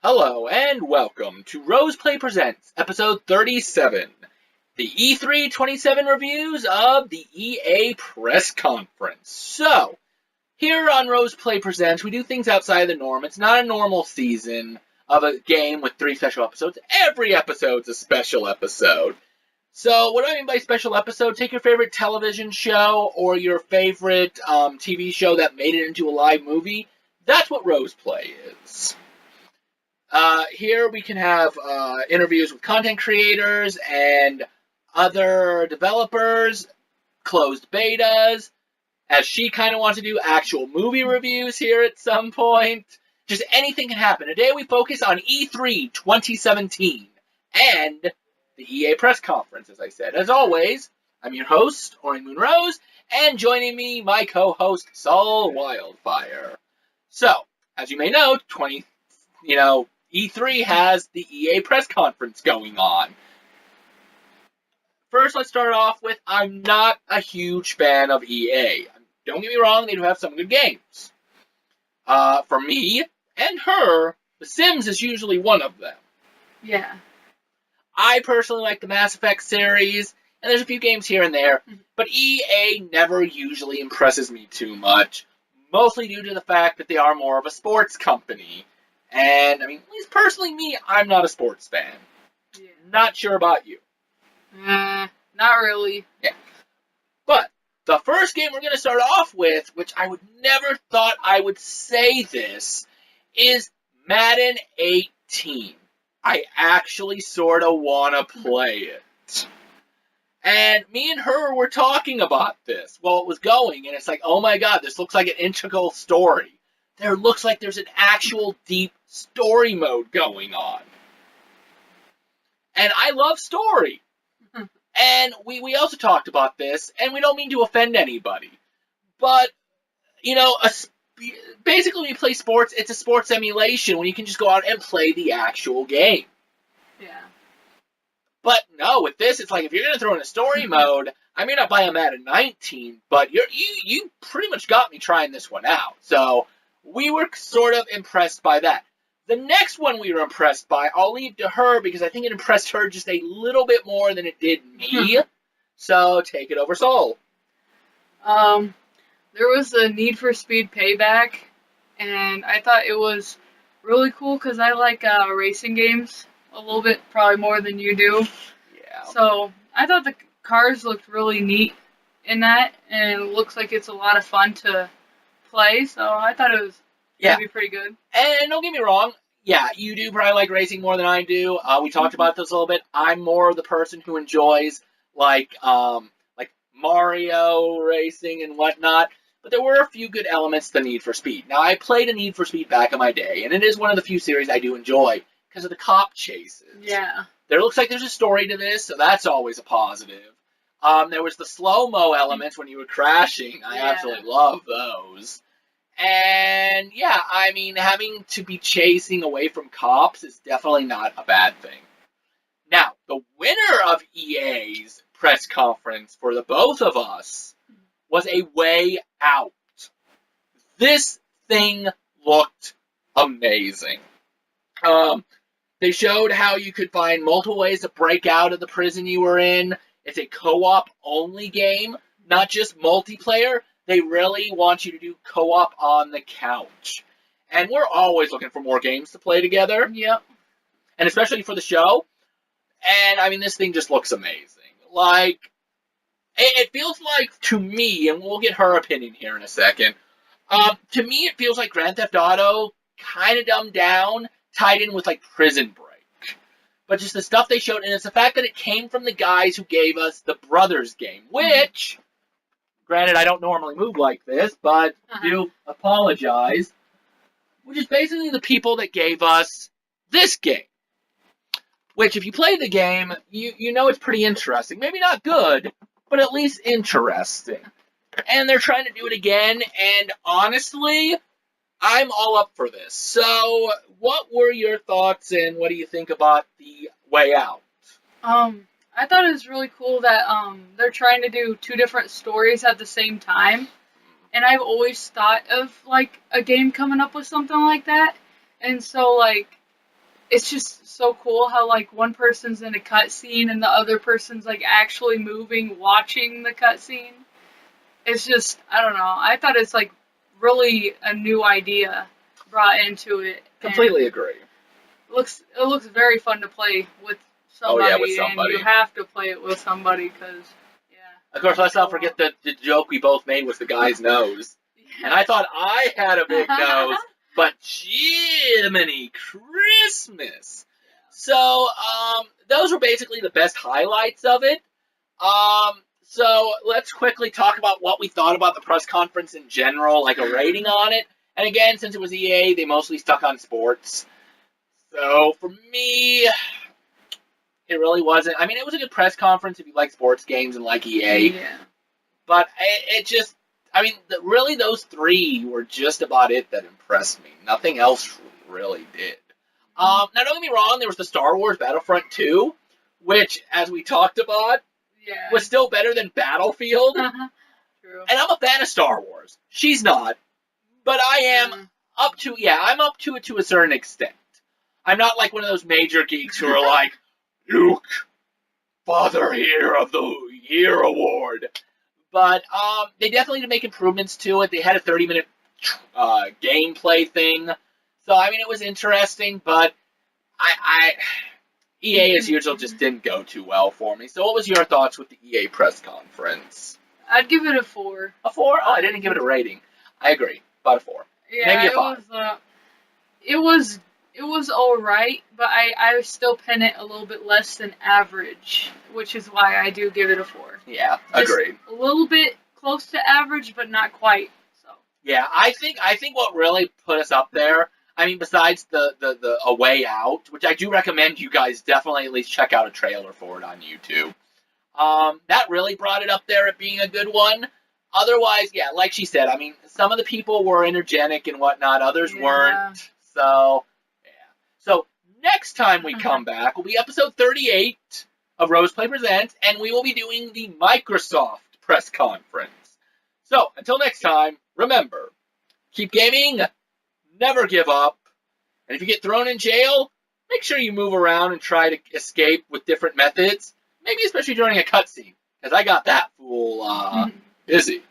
Hello and welcome to Rose Play Presents episode 37, the E3 27 reviews of the EA press conference. So, here on Rose Play Presents, we do things outside of the norm. It's not a normal season of a game with 3 special episodes. Every episode's a special episode. So, what do I mean by special episode? Take your favorite television show or your favorite TV show that made it into a live movie. That's what Rose Play is. Here we can have interviews with content creators and other developers, closed betas, as she kind of wants to do actual movie reviews here at some point. Just anything can happen. Today we focus on E3 2017 and the EA press conference, as I said. As always, I'm your host, Aurian MoonRose, and joining me, my co-host, Saul Wildfire. So, as you may know, E3 has the EA press conference going on. First, let's start off with, I'm not a huge fan of EA. Don't get me wrong, they do have some good games. For me and her, The Sims is usually one of them. Yeah. I personally like the Mass Effect series, and there's a few games here and there, but EA never usually impresses me too much, mostly due to the fact that they are more of a sports company. And, I mean, at least personally me, I'm not a sports fan. Yeah. Not sure about you. Not really. Yeah. But, the first game we're going to start off with, which I would never thought I would say this, is Madden 18. I actually sort of want to play it. And me and her were talking about this while it was going, and it's like, oh my god, this looks like an integral story. There looks like there's an actual deep story mode going on. And I love story. And we also talked about this, and we don't mean to offend anybody. But, basically when you play sports, it's a sports emulation when you can just go out and play the actual game. Yeah. But no, with this, it's like if you're going to throw in a story mode, I may not buy a Madden 19, but you pretty much got me trying this one out. So, we were sort of impressed by that. The next one we were impressed by, I'll leave to her because I think it impressed her just a little bit more than it did me. So, take it over, Soul. There was a Need for Speed Payback, and I thought it was really cool because I like racing games a little bit, probably more than you do. Yeah. So, I thought the cars looked really neat in that, and it looks like it's a lot of fun to play, so I thought it was going to be pretty good. And don't get me wrong, yeah, you do probably like racing more than I do. We talked about this a little bit. I'm more the person who enjoys like Mario racing and whatnot. But there were a few good elements to Need for Speed. Now, I played a Need for Speed back in my day, and it is one of the few series I do enjoy because of the cop chases. Yeah. There looks like there's a story to this, so that's always a positive. There was the slow-mo elements when you were crashing. I absolutely love those. And, yeah, I mean, having to be chasing away from cops is definitely not a bad thing. Now, the winner of EA's press conference for the both of us was A Way Out. This thing looked amazing. They showed how you could find multiple ways to break out of the prison you were in. It's a co-op only game, not just multiplayer. They really want you to do co-op on the couch. And we're always looking for more games to play together. Yep. And especially for the show. And, I mean, this thing just looks amazing. Like, it feels like, to me, and we'll get her opinion here in a second, to me it feels like Grand Theft Auto, kind of dumbed down, tied in with, like, Prison Break. But just the stuff they showed, and it's the fact that it came from the guys who gave us the Brothers game, which... Granted, I don't normally move like this, but do apologize. Which is basically the people that gave us this game. Which, if you play the game, you know it's pretty interesting. Maybe not good, but at least interesting. And they're trying to do it again, and honestly, I'm all up for this. So, what were your thoughts, and what do you think about The Way Out? I thought it was really cool that they're trying to do 2 different stories at the same time. And I've always thought of, like, a game coming up with something like that. And so, like, it's just so cool how like one person's in a cutscene and the other person's like actually moving, watching the cutscene. It's just I don't know. I thought it's like really a new idea brought into it. Completely agree. It looks very fun to play with Oh yeah, somebody, with and somebody. you have to play it with somebody because Of course, let's not forget the joke we both made with the guy's nose. yeah. And I thought I had a big nose, but Jiminy Christmas. So, those were basically the best highlights of it. So let's quickly talk about what we thought about the press conference in general, like a rating on it. And again, since it was EA, they mostly stuck on sports. So for me, it really wasn't. I mean, it was a good press conference if you like sports games and like EA. Yeah. But it just, I mean, really those three were just about it that impressed me. Nothing else really did. Now, don't get me wrong, there was the Star Wars Battlefront 2, which, as we talked about, was still better than Battlefield. True. And I'm a fan of Star Wars. She's not. But I am I'm up to it to a certain extent. I'm not like one of those major geeks who are like, Luke, Father here of the Year Award. But they definitely did make improvements to it. They had a 30-minute gameplay thing. So, I mean, it was interesting, but EA, as usual, just didn't go too well for me. So what was your thoughts with the EA press conference? I'd give it a 4. A 4? Oh, I didn't give it a rating. I agree. About a 4. Yeah, Maybe a 5. It was alright, but I still pin it a little bit less than average, which is why I do give it a 4. Yeah, Just agreed. a little bit close to average, but not quite. So. Yeah, I think what really put us up there, I mean, besides the A Way Out, which I do recommend you guys definitely at least check out a trailer for it on YouTube. That really brought it up there at being a good one. Otherwise, yeah, like she said, I mean, some of the people were energetic and whatnot, others weren't. So, yeah. So, next time we come back will be episode 38 of Roseplay Presents, and we will be doing the Microsoft press conference. So, until next time, remember, keep gaming, never give up, and if you get thrown in jail, make sure you move around and try to escape with different methods, maybe especially during a cutscene, because I got that fool busy.